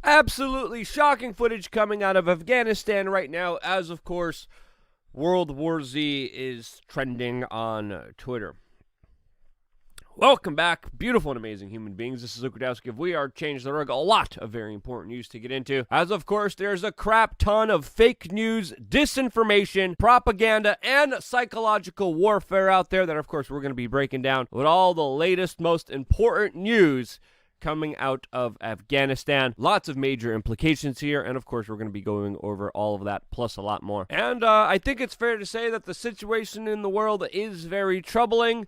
Absolutely shocking footage coming out of Afghanistan right now, as of course, World War Z is trending on Twitter. Welcome back, beautiful and amazing human beings. This is Luke Rudowski of We Are Change the Rug. A lot of very important news to get into. As of course, there's a crap ton of fake news, disinformation, propaganda, and psychological warfare out there that, of course, we're going to be breaking down with all the latest, most important news coming out of Afghanistan. Lots of major implications here, and of course we're going to be going over all of that plus a lot more. And I think it's fair to say that the situation in the world is very troubling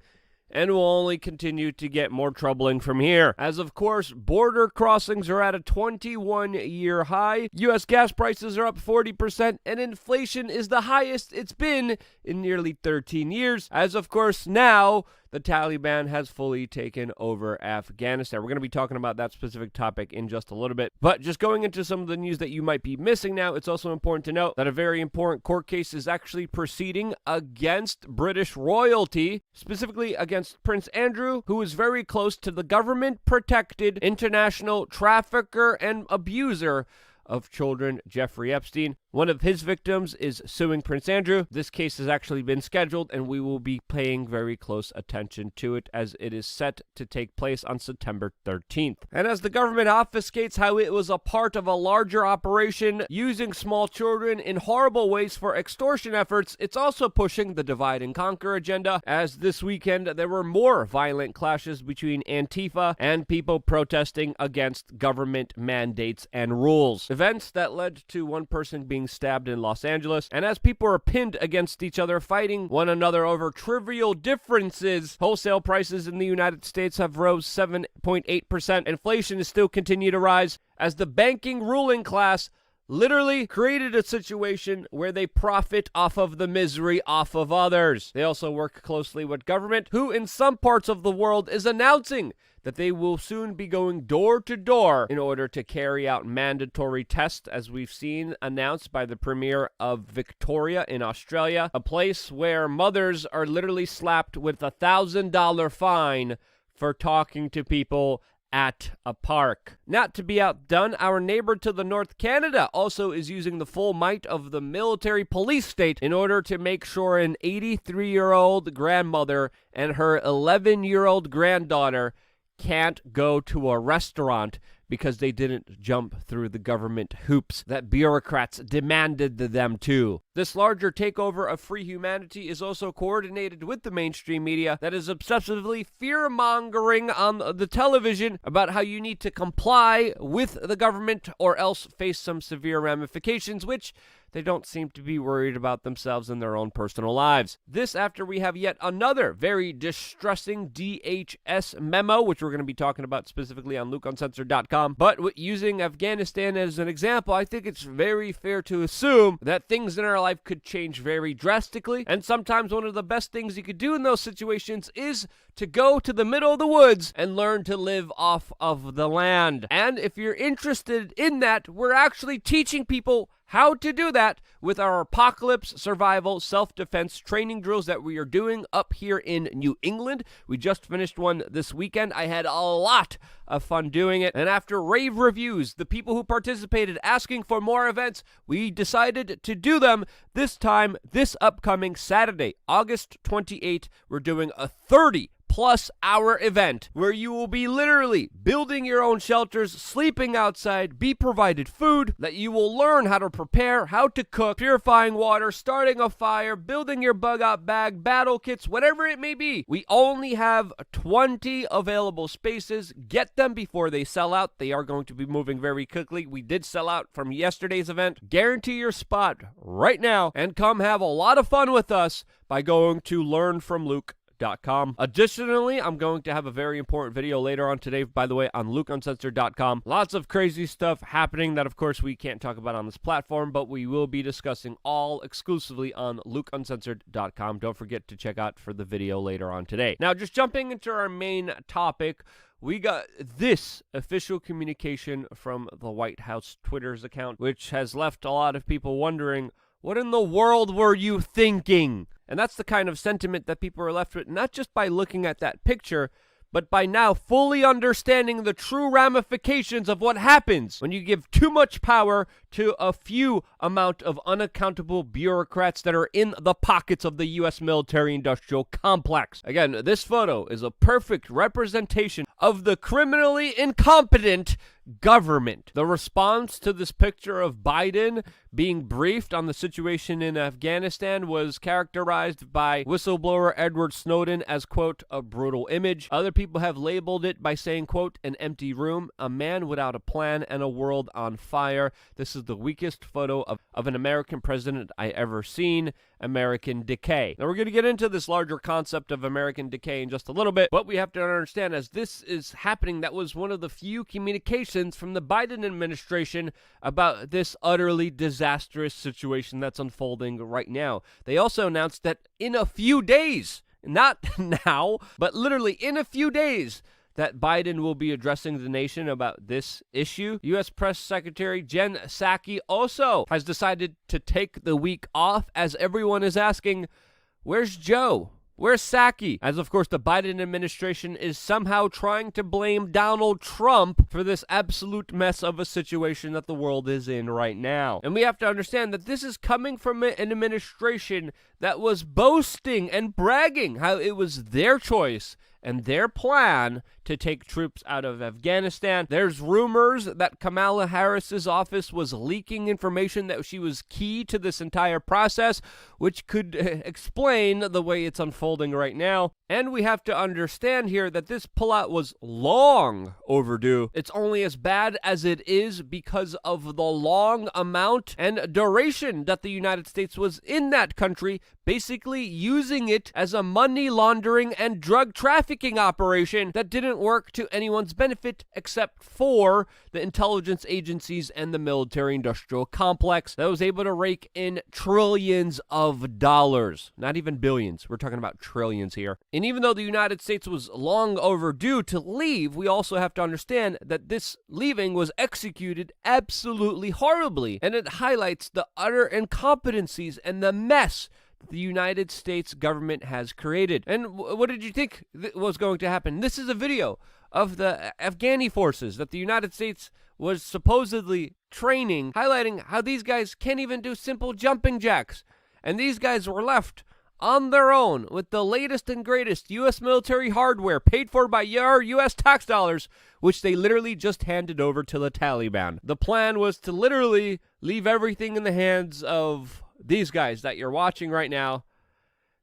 and will only continue to get more troubling from here. As of course, border crossings are at a 21-year high, U.S. gas prices are up 40%, and inflation is the highest it's been in nearly 13 years. As of course now, the Taliban has fully taken over Afghanistan. We're going to be talking about that specific topic in just a little bit. But just going into some of the news that you might be missing now, it's also important to note that a very important court case is actually proceeding against British royalty, specifically against Prince Andrew, who is very close to the government-protected international trafficker and abuser of children, Jeffrey Epstein. One of his victims is suing Prince Andrew. This case has actually been scheduled, and we will be paying very close attention to it as it is set to take place on September 13th. And as the government obfuscates how it was a part of a larger operation using small children in horrible ways for extortion efforts, it's also pushing the divide and conquer agenda, as this weekend there were more violent clashes between Antifa and people protesting against government mandates and rules. Events that led to one person being stabbed in Los Angeles, and as people are pinned against each other, fighting one another over trivial differences, wholesale prices in the United States have rose 7.8%. Inflation is still continuing to rise as the banking ruling class literally created a situation where they profit off of the misery off of others. They also work closely with government, who in some parts of the world is announcing that they will soon be going door to door in order to carry out mandatory tests, as we've seen announced by the Premier of Victoria in Australia, a place where mothers are literally slapped with a $1,000 fine for talking to people at a park. Not to be outdone, our neighbor to the north, Canada, also is using the full might of the military police state in order to make sure an 83-year-old grandmother and her 11-year-old granddaughter can't go to a restaurant because they didn't jump through the government hoops that bureaucrats demanded them to. This larger takeover of free humanity is also coordinated with the mainstream media that is obsessively fear-mongering on the television about how you need to comply with the government or else face some severe ramifications, which they don't seem to be worried about themselves and their own personal lives. This after we have yet another very distressing DHS memo, which we're going to be talking about specifically on LukeUncensored.com. But using Afghanistan as an example, I think it's very fair to assume that things in our life could change very drastically. And sometimes one of the best things you could do in those situations is to go to the middle of the woods and learn to live off of the land. And if you're interested in that, we're actually teaching people how to do that with our apocalypse survival self-defense training drills that we are doing up here in New England. We just finished one this weekend. I had a lot of fun doing it. And after rave reviews, the people who participated asking for more events, we decided to do them this time, this upcoming Saturday, August 28th. We're doing a 30+ hour event where you will be literally building your own shelters, sleeping outside, be provided food, that you will learn how to prepare, how to cook, purifying water, starting a fire, building your bug out bag, battle kits, whatever it may be. We only have 20 available spaces. Get them before they sell out. They are going to be moving very quickly. We did sell out from yesterday's event. Guarantee your spot right now and come have a lot of fun with us by going to learnfromluke.com. Additionally, I'm going to have a very important video later on today, by the way, on LukeUncensored.com. Lots of crazy stuff happening that, of course, we can't talk about on this platform, but we will be discussing all exclusively on LukeUncensored.com. Don't forget to check out for the video later on today. Now, just jumping into our main topic, we got this official communication from the White House Twitter's account, which has left a lot of people wondering, what in the world were you thinking? And that's the kind of sentiment that people are left with, not just by looking at that picture, but by now fully understanding the true ramifications of what happens when you give too much power to a few amount of unaccountable bureaucrats that are in the pockets of the U.S. military-industrial complex. Again, this photo is a perfect representation of the criminally incompetent government. The response to this picture of Biden being briefed on the situation in Afghanistan was characterized by whistleblower Edward Snowden as, quote, a brutal image. Other people have labeled it by saying, quote, an empty room, a man without a plan, and a world on fire. This is the weakest photo of an American president I ever seen. American decay. Now, we're going to get into this larger concept of American decay in just a little bit, but we have to understand, as this is happening, that was one of the few communications from the Biden administration about this utterly disastrous situation that's unfolding right now. They also announced that in a few days, not now, but literally in a few days, that Biden will be addressing the nation about this issue. U.S. Press Secretary Jen Psaki also has decided to take the week off, as everyone is asking, where's Joe? Where's Psaki? As, of course, the Biden administration is somehow trying to blame Donald Trump for this absolute mess of a situation that the world is in right now. And we have to understand that this is coming from an administration that was boasting and bragging how it was their choice and their plan to take troops out of Afghanistan. There's rumors that Kamala Harris's office was leaking information that she was key to this entire process, which could explain the way it's unfolding right now. And we have to understand here that this pullout was long overdue. It's only as bad as it is because of the long amount and duration that the United States was in that country, basically using it as a money laundering and drug trafficking operation that didn't work to anyone's benefit except for the intelligence agencies and the military-industrial complex that was able to rake in trillions of dollars. Not even billions. We're talking about trillions here. And even though the United States was long overdue to leave, we also have to understand that this leaving was executed absolutely horribly, and it highlights the utter incompetencies and the mess the United States government has created. And what did you think was going to happen? This is a video of the Afghani forces that the United States was supposedly training, highlighting how these guys can't even do simple jumping jacks. And these guys were left on their own with the latest and greatest U.S. military hardware paid for by your U.S. tax dollars, which they literally just handed over to the Taliban. The plan was to literally leave everything in the hands of these guys that you're watching right now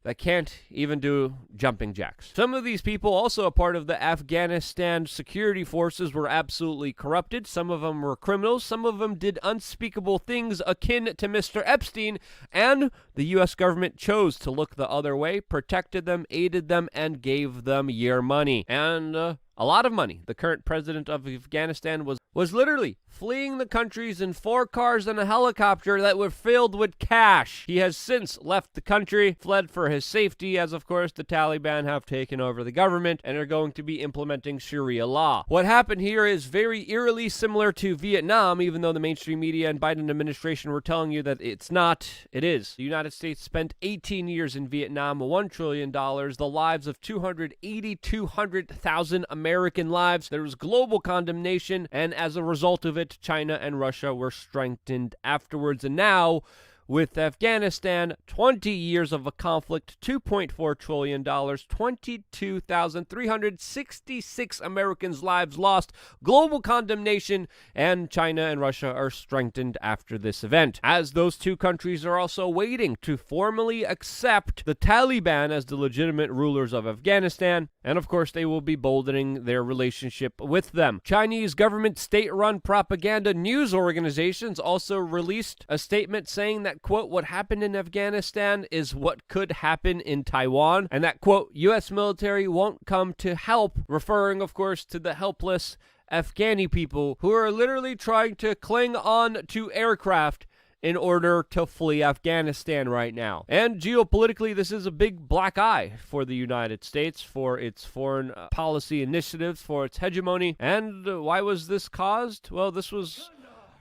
that can't even do jumping jacks. Some of these people, also a part of the Afghanistan security forces, were absolutely corrupted. Some of them were criminals. Some of them did unspeakable things akin to Mr. Epstein, and the U.S. government chose to look the other way, protected them, aided them, and gave them your money. And a lot of money. The current president of Afghanistan was literally fleeing the countries in 4 cars and a helicopter that were filled with cash. He has since left the country, fled for his safety, as of course the Taliban have taken over the government and are going to be implementing Sharia law. What happened here is very eerily similar to Vietnam, even though the mainstream media and Biden administration were telling you that it's not. It is. The United States spent 18 years in Vietnam, $1 trillion, the lives of 200,000 American lives. There was global condemnation, and as a result of it, China and Russia were strengthened afterwards. And now, with Afghanistan, 20 years of a conflict, $2.4 trillion, 22,366 Americans' lives lost, global condemnation, and China and Russia are strengthened after this event, as those two countries are also waiting to formally accept the Taliban as the legitimate rulers of Afghanistan, and of course they will be bolstening their relationship with them. Chinese government state-run propaganda news organizations also released a statement saying that, quote, what happened in Afghanistan is what could happen in Taiwan, and that, quote, U.S. military won't come to help, referring, of course, to the helpless Afghani people who are literally trying to cling on to aircraft in order to flee Afghanistan right now. And geopolitically, this is a big black eye for the United States, for its foreign policy initiatives, for its hegemony. And why was this caused? Well, this was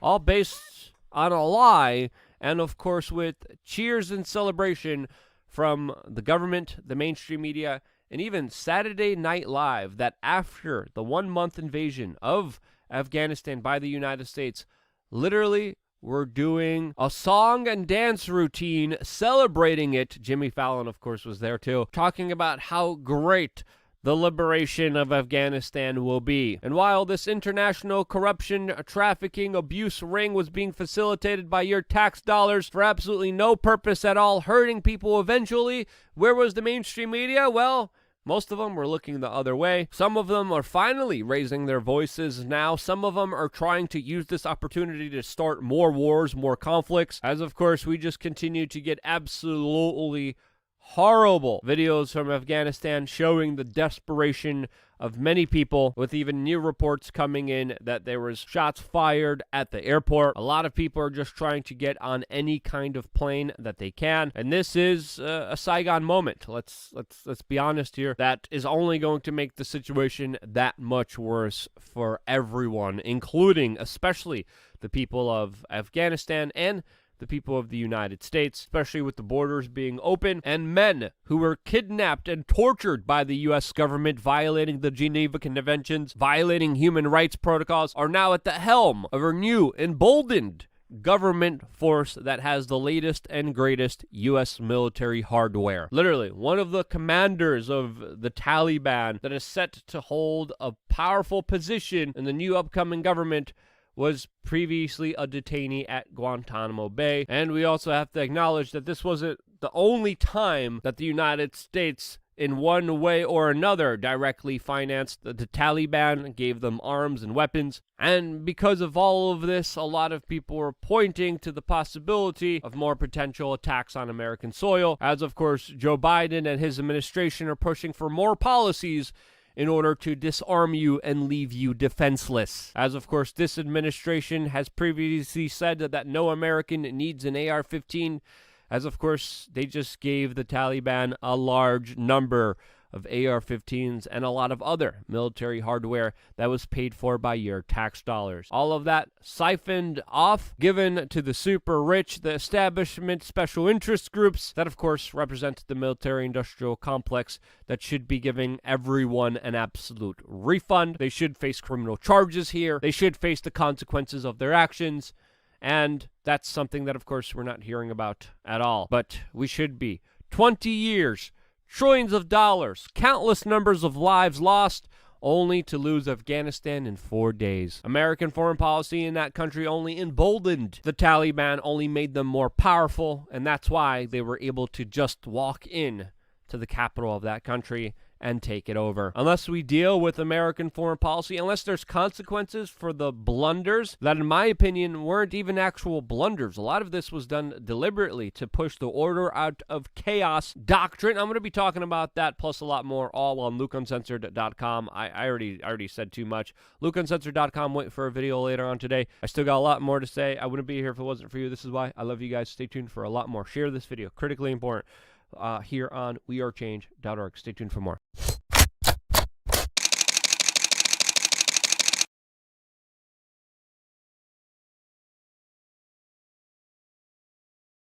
all based on a lie, and of course with cheers and celebration from the government, the mainstream media, and even Saturday Night Live that after the 1-month invasion of Afghanistan by the United States, literally were doing a song and dance routine celebrating it. Jimmy Fallon, of course, was there too, talking about how great the liberation of Afghanistan will be. And while this international corruption, trafficking, abuse ring was being facilitated by your tax dollars for absolutely no purpose at all, hurting people eventually, where was the mainstream media? Well, most of them were looking the other way. Some of them are finally raising their voices now. Some of them are trying to use this opportunity to start more wars, more conflicts, as of course we just continue to get absolutely horrible videos from Afghanistan showing the desperation of many people, with even new reports coming in that there was shots fired at the airport. A lot of people are just trying to get on any kind of plane that they can, and this is a Saigon moment. Let's be honest here. That is only going to make the situation that much worse for everyone, including especially the people of Afghanistan and the people of the United States, especially with the borders being open, and men who were kidnapped and tortured by the U.S. government, violating the Geneva Conventions, violating human rights protocols, are now at the helm of a new, emboldened government force that has the latest and greatest U.S. military hardware. Literally, one of the commanders of the Taliban that is set to hold a powerful position in the new upcoming government was previously a detainee at Guantanamo Bay. And we also have to acknowledge that this wasn't the only time that the United States, in one way or another, directly financed the Taliban, gave them arms and weapons. And because of all of this, a lot of people were pointing to the possibility of more potential attacks on American soil, as of course Joe Biden and his administration are pushing for more policies in order to disarm you and leave you defenseless. As of course, this administration has previously said that no American needs an AR-15, as of course, they just gave the Taliban a large number of AR-15s and a lot of other military hardware that was paid for by your tax dollars. All of that siphoned off, given to the super rich, the establishment, special interest groups that of course represent the military-industrial complex that should be giving everyone an absolute refund. They should face criminal charges here. They should face the consequences of their actions. And that's something that of course we're not hearing about at all. But we should be. 20 years, trillions of dollars, countless numbers of lives lost, only to lose Afghanistan in 4 days. American foreign policy in that country only emboldened the Taliban, only made them more powerful, and that's why they were able to just walk in to the capital of that country and take it over. Unless we deal with American foreign policy, unless there's consequences for the blunders that, in my opinion, weren't even actual blunders. A lot of this was done deliberately to push the order out of chaos doctrine. I'm going to be talking about that plus a lot more, all on LukeUncensored.com. I already said too much. LukeUncensored.com. Wait for a video later on today. I still got a lot more to say. I wouldn't be here if it wasn't for you. This is why I love you guys. Stay tuned for a lot more. Share this video. Critically important. Here on wearechange.org. Stay tuned for more.